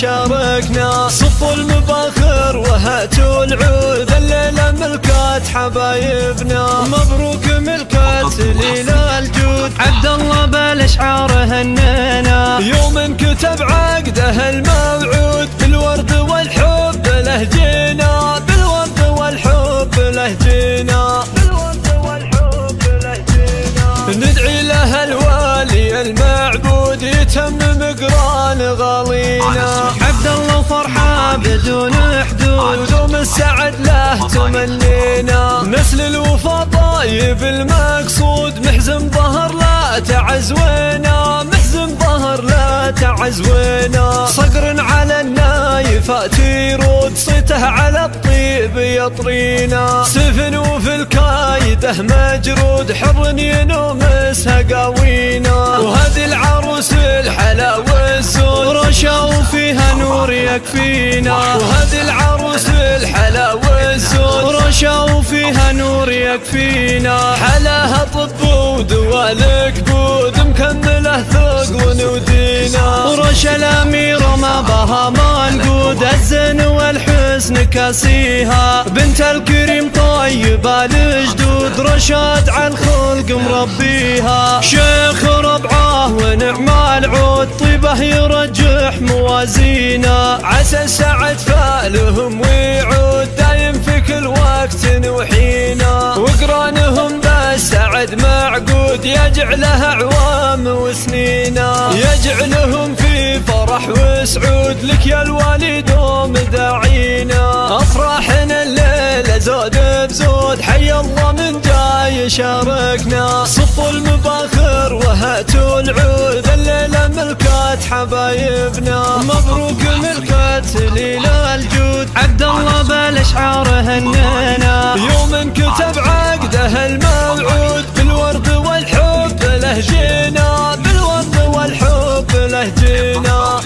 يشاركنا. صفوا المباخر وهاتوا العود، الليلة ملكات حبايبنا. مبروك ملكات ليل الجود، عبد الله بالاشعار هنينا. يوم كتب عقده الموعود، بالورد والحب له جينا. بالورد والحب له جينا. ندعي له الوالي المعبود، يتمم قران غالينا. عبد الله فرحة بدون حدود، دوم السعد له تمنينا. نسل الوفا طايب المقصود، محزن ظهر لا تعزوينا. محزن ظهر لا تعزوينا. صقر على النايفات يرود، صيته على الطيب يطرينا. سفن وفي الكايده مجرود، حر ينومس هقاوينا. وهذه العروس الحلا والسود، رشا وفيها نور يكفينا. وهذه العروس الحلا والسود، رشا وفيها نور يكفينا. حلاها طب ودوالك بود، مكمله ثقل ودينا. ورشا الأميرة ما بها منقود، الزين والحسن كاسيها. بنت الكريم طيبة الجدود، رشاد عن خلق مربيها. شيخ ربعه ونعم العود، طيبه يرجح موازينا. عسى السعد فالهم ويعود، دايم في كل وقت وحينا. وقرانهم بالسعد معقود، يجعلها اعوام وسنينا. يجعلهم في فرح وسعود، لك يا الوالي دوم داعينا. افراحنا الليله زود بزود، حي الله من جاي يشاركنا. صفوا المباخر وهاتوا العود، الليله ملكات حبايبنا. مبروك ملكات ليل الجود، عبد الله بالاشعار هنينا. يوم كتب عقده الموعود، بالورد والحب له جينا. بالورد والحب له جينا.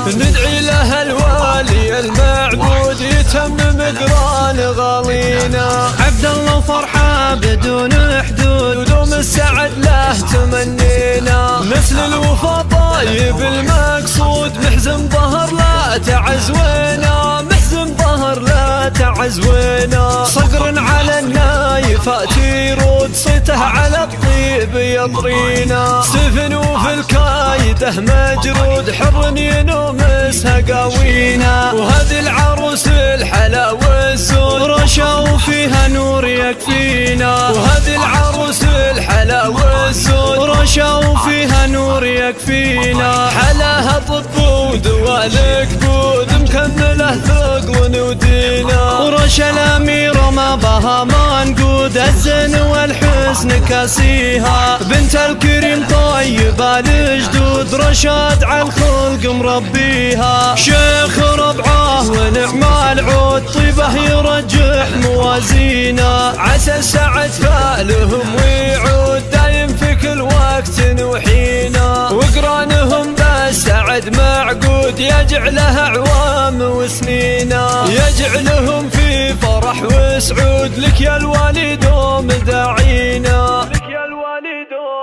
ندعي له الوالي المعبود، يتمم قران غالينا. عبد الله فرحة بدون حدود، ودوم السعد له تمنينا. نسل الوفا طايب المقصود، محزن ظهر لا تعزوينا. محزن ظهر لا تعزوينا. صقر على النايفات يرود، صيته على الطيب يطرينا. سفن وفي الكايده مجرود، حر ينومس هقاوينا. وهذه العروس الحلا والسود، رشا وفيها نور يكفينا. وهذه العروس الحلا والسود، رشا وفيها نور يكفينا. حلاها طب ودوالك بود، مكمله ثقل ودينا. ورشا الأميرة ما بها منقود، الزين والحسن كاسيها. بنت الكريم طيبة الجدود، رشاد عن خلق مربيها. شيخ ربعه ونعم العود، طيبه يرجح موازينا. عسى السعد فالهم ويعود، دايم في كل وقت وحينا. وقرانهم بالسعد معقود، يجعلها اعوام وسنينا. يجعلهم في فرح وسعود، لك يا الوالي دوم داعينا. لك يا الوالي دوم